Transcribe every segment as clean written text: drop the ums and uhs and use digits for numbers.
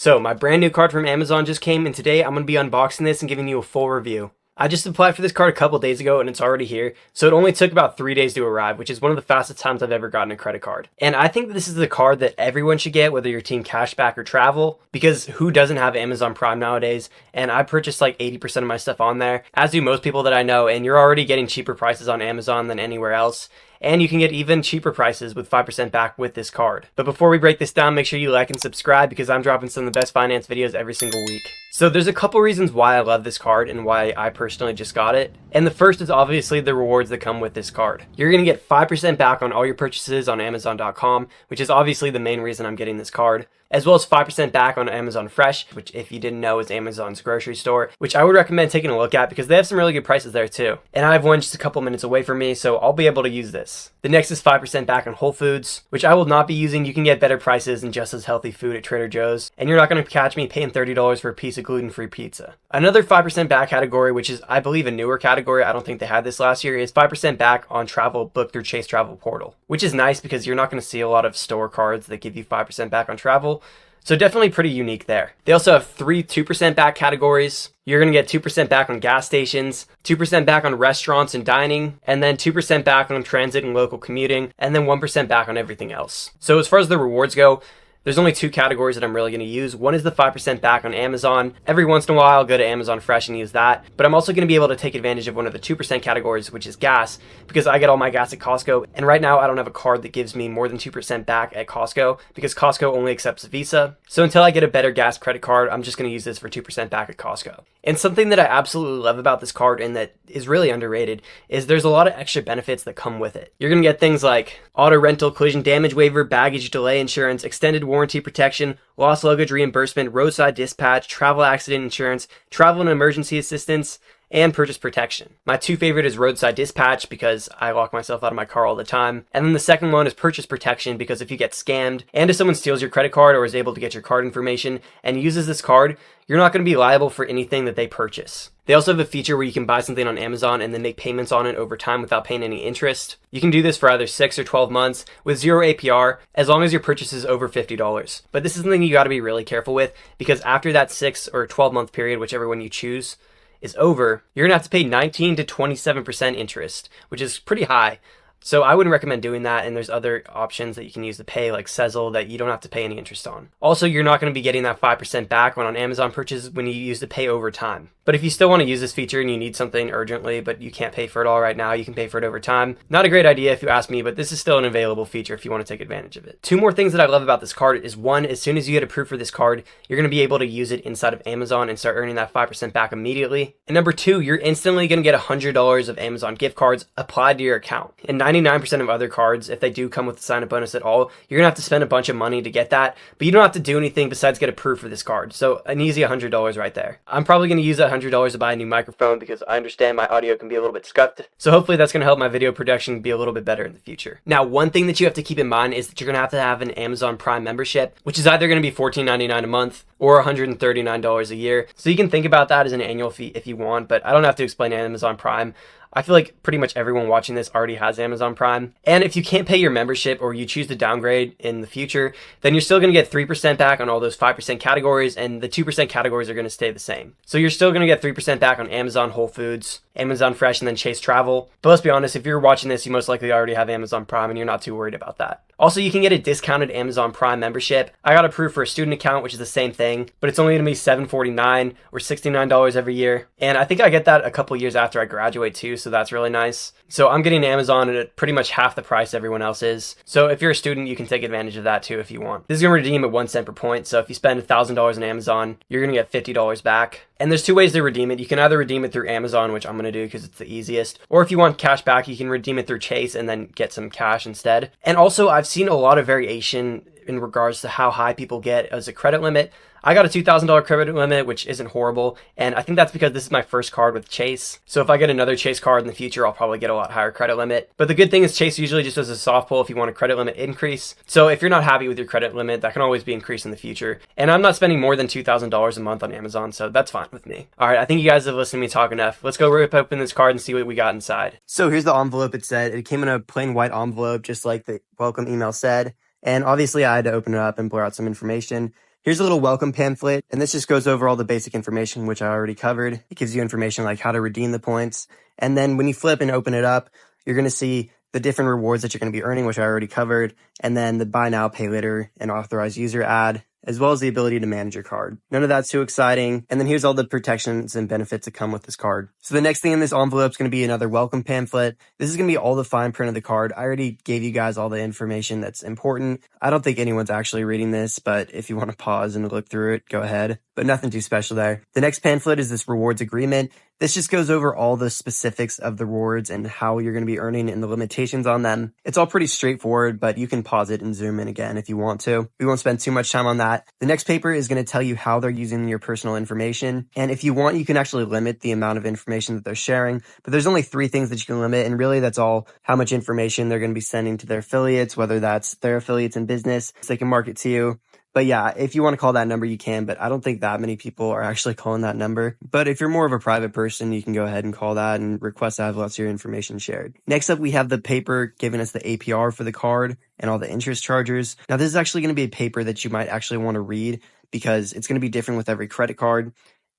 So my brand new card from Amazon just came, and today I'm going to be unboxing this and giving you a full review. I just applied for this card a couple days ago and it's already here, so it only took about 3 days to arrive, which is one of the fastest times I've ever gotten a credit card. And I think this is the card that everyone should get, whether you're team cashback or travel, because who doesn't have Amazon Prime nowadays? And I purchased like 80% of my stuff on there, as do most people that I know, and you're already getting cheaper prices on Amazon than anywhere else. And you can get even cheaper prices with 5% back with this card. But before we break this down, make sure you like and subscribe because I'm dropping some of the best finance videos every single week. So there's a couple reasons why I love this card and why I personally just got it. And the first is obviously the rewards that come with this card. You're going to get 5% back on all your purchases on Amazon.com, which is obviously the main reason I'm getting this card, as well as 5% back on Amazon Fresh, which if you didn't know is Amazon's grocery store, which I would recommend taking a look at because they have some really good prices there too. And I have one just a couple minutes away from me, so I'll be able to use this. The next is 5% back on Whole Foods, which I will not be using. You can get better prices and just as healthy food at Trader Joe's, and you're not going to catch me paying $30 for a piece of gluten-free pizza. Another 5% back category, which is I believe a newer category, I don't think they had this last year, is 5% back on travel booked through Chase Travel Portal, which is nice because you're not going to see a lot of store cards that give you 5% back on travel. So definitely pretty unique there. They also have 3 2% back categories. You're going to get 2% back on gas stations, 2% back on restaurants and dining, and then 2% back on transit and local commuting, and then 1% back on everything else. So as far as the rewards go, there's only 2 categories that I'm really going to use. One is the 5% back on Amazon. Every once in a while, I'll go to Amazon Fresh and use that. But I'm also going to be able to take advantage of one of the 2% categories, which is gas, because I get all my gas at Costco. And right now, I don't have a card that gives me more than 2% back at Costco because Costco only accepts Visa. So until I get a better gas credit card, I'm just going to use this for 2% back at Costco. And something that I absolutely love about this card and that is really underrated is there's a lot of extra benefits that come with it. You're going to get things like auto rental, collision damage waiver, baggage delay insurance, extended warranty protection, lost luggage reimbursement, roadside dispatch, travel accident insurance, travel and emergency assistance, and purchase protection. My 2 favorite is roadside dispatch because I lock myself out of my car all the time. And then the second one is purchase protection because if you get scammed and if someone steals your credit card or is able to get your card information and uses this card, you're not going to be liable for anything that they purchase. They also have a feature where you can buy something on Amazon and then make payments on it over time without paying any interest. You can do this for either 6 or 12 months with 0 APR as long as your purchase is over $50. But this is something you got to be really careful with because after that 6 or 12 month period, whichever one you choose, is over, you're going to have to pay 19 to 27% interest, which is pretty high. So I wouldn't recommend doing that, and there's other options that you can use to pay, like Sezzle, that you don't have to pay any interest on. Also, you're not going to be getting that 5% back when on Amazon purchases when you use the pay over time. But if you still want to use this feature and you need something urgently, but you can't pay for it all right now, you can pay for it over time. Not a great idea if you ask me, but this is still an available feature if you want to take advantage of it. 2 more things that I love about this card is 1, as soon as you get approved for this card, you're going to be able to use it inside of Amazon and start earning that 5% back immediately. And number 2, you're instantly going to get $100 of Amazon gift cards applied to your account. And 99% of other cards, if they do come with a sign-up bonus at all, you're going to have to spend a bunch of money to get that, but you don't have to do anything besides get approved for this card. So an easy $100 right there. I'm probably going to use that $100 to buy a new microphone because I understand my audio can be a little bit scuffed. So hopefully that's going to help my video production be a little bit better in the future. Now, one thing that you have to keep in mind is that you're going to have an Amazon Prime membership, which is either going to be $14.99 a month or $139 a year. So you can think about that as an annual fee if you want, but I don't have to explain Amazon Prime. I feel like pretty much everyone watching this already has Amazon Prime. And if you can't pay your membership or you choose to downgrade in the future, then you're still going to get 3% back on all those 5% categories, and the 2% categories are going to stay the same. So you're still going to get 3% back on Amazon Whole Foods, Amazon Fresh, and then Chase Travel. But let's be honest, if you're watching this, you most likely already have Amazon Prime and you're not too worried about that. Also, you can get a discounted Amazon Prime membership. I got approved for a student account, which is the same thing, but it's only going to be $749 or $69 every year. And I think I get that a couple years after I graduate too, so that's really nice. So I'm getting Amazon at pretty much half the price everyone else is. So if you're a student, you can take advantage of that too if you want. This is going to redeem at 1 cent per point. So if you spend $1,000 on Amazon, you're going to get $50 back. And there's 2 ways to redeem it. You can either redeem it through Amazon, which I'm going to do because it's the easiest. Or if you want cash back, you can redeem it through Chase and then get some cash instead. And also, I've seen a lot of variation in regards to how high people get as a credit limit. I got a $2,000 credit limit, which isn't horrible, and I think that's because this is my first card with Chase. So if I get another Chase card in the future, I'll probably get a lot higher credit limit. But the good thing is Chase usually just does a soft pull if you want a credit limit increase. So if you're not happy with your credit limit, that can always be increased in the future. And I'm not spending more than $2,000 a month on Amazon, so that's fine with me. All right, I think you guys have listened to me talk enough. Let's go rip open this card and see what we got inside. So here's the envelope it said. It came in a plain white envelope, just like the welcome email said. And obviously I had to open it up and blur out some information. Here's a little welcome pamphlet, and this just goes over all the basic information, which I already covered. It gives you information like how to redeem the points. And then when you flip and open it up, you're going to see the different rewards that you're going to be earning, which I already covered, and then the buy now, pay later, and authorized user ad, as well as the ability to manage your card. None of that's too exciting. And then here's all the protections and benefits that come with this card. So the next thing in this envelope is going to be another welcome pamphlet. This is going to be all the fine print of the card. I already gave you guys all the information that's important. I don't think anyone's actually reading this, but if you want to pause and look through it, go ahead. But nothing too special there. The next pamphlet is this rewards agreement. This just goes over all the specifics of the rewards and how you're going to be earning and the limitations on them. It's all pretty straightforward, but you can pause it and zoom in again if you want to. We won't spend too much time on that. The next paper is going to tell you how they're using your personal information. And if you want, you can actually limit the amount of information that they're sharing. But there's only 3 things that you can limit. And really, that's all how much information they're going to be sending to their affiliates, whether that's their affiliates in business, so they can market to you. But yeah, if you want to call that number, you can, but I don't think that many people are actually calling that number. But if you're more of a private person, you can go ahead and call that and request to have lots of your information shared. Next up, we have the paper giving us the APR for the card and all the interest charges. Now, this is actually going to be a paper that you might actually want to read because it's going to be different with every credit card.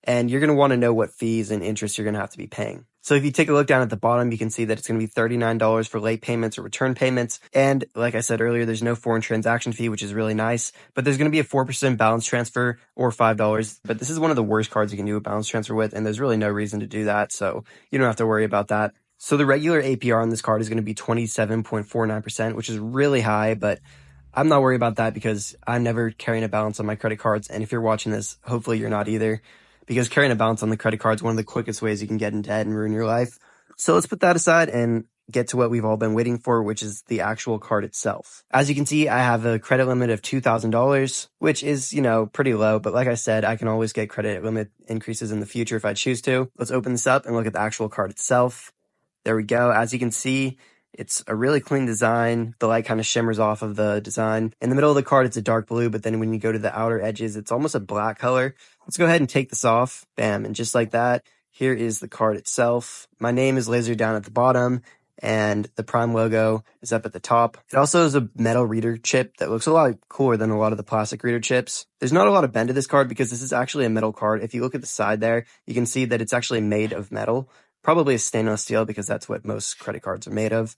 And you're going to want to know what fees and interest you're going to have to be paying. So if you take a look down at the bottom, you can see that it's going to be $39 for late payments or return payments. And like I said earlier, there's no foreign transaction fee, which is really nice. But there's going to be a 4% balance transfer or $5. But this is one of the worst cards you can do a balance transfer with. And there's really no reason to do that. So you don't have to worry about that. So the regular APR on this card is going to be 27.49%, which is really high. But I'm not worried about that because I'm never carrying a balance on my credit cards. And if you're watching this, hopefully you're not either, because carrying a balance on the credit card is one of the quickest ways you can get in debt and ruin your life. So let's put that aside and get to what we've all been waiting for, which is the actual card itself. As you can see, I have a credit limit of $2,000, which is, pretty low. But like I said, I can always get credit limit increases in the future if I choose to. Let's open this up and look at the actual card itself. There we go. As you can see, it's a really clean design. The light kind of shimmers off of the design. In the middle of the card, it's a dark blue, but then when you go to the outer edges, it's almost a black color. Let's go ahead and take this off. Bam. And just like that, here is the card itself. My name is lasered down at the bottom, and the Prime logo is up at the top. It also has a metal reader chip that looks a lot cooler than a lot of the plastic reader chips. There's not a lot of bend to this card because this is actually a metal card. If you look at the side there, you can see that it's actually made of metal. Probably a stainless steel because that's what most credit cards are made of.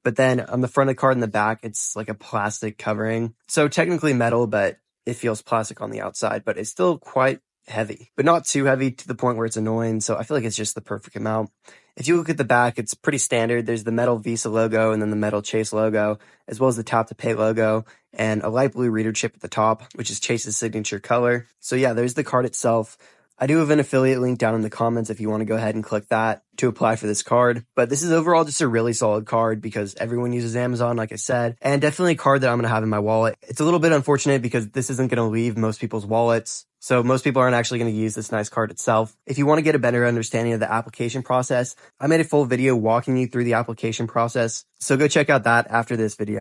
But then on the front of the card and the back, it's like a plastic covering. So technically metal, but it feels plastic on the outside, but it's still quite heavy, but not too heavy to the point where it's annoying. So I feel like it's just the perfect amount. If you look at the back, it's pretty standard. There's the metal Visa logo and then the metal Chase logo, as well as the tap to pay logo and a light blue reader chip at the top, which is Chase's signature color. So yeah, there's the card itself. I do have an affiliate link down in the comments if you want to go ahead and click that to apply for this card. But this is overall just a really solid card because everyone uses Amazon, like I said, and definitely a card that I'm going to have in my wallet. It's a little bit unfortunate because this isn't going to leave most people's wallets. So most people aren't actually going to use this nice card itself. If you want to get a better understanding of the application process, I made a full video walking you through the application process. So go check out that after this video.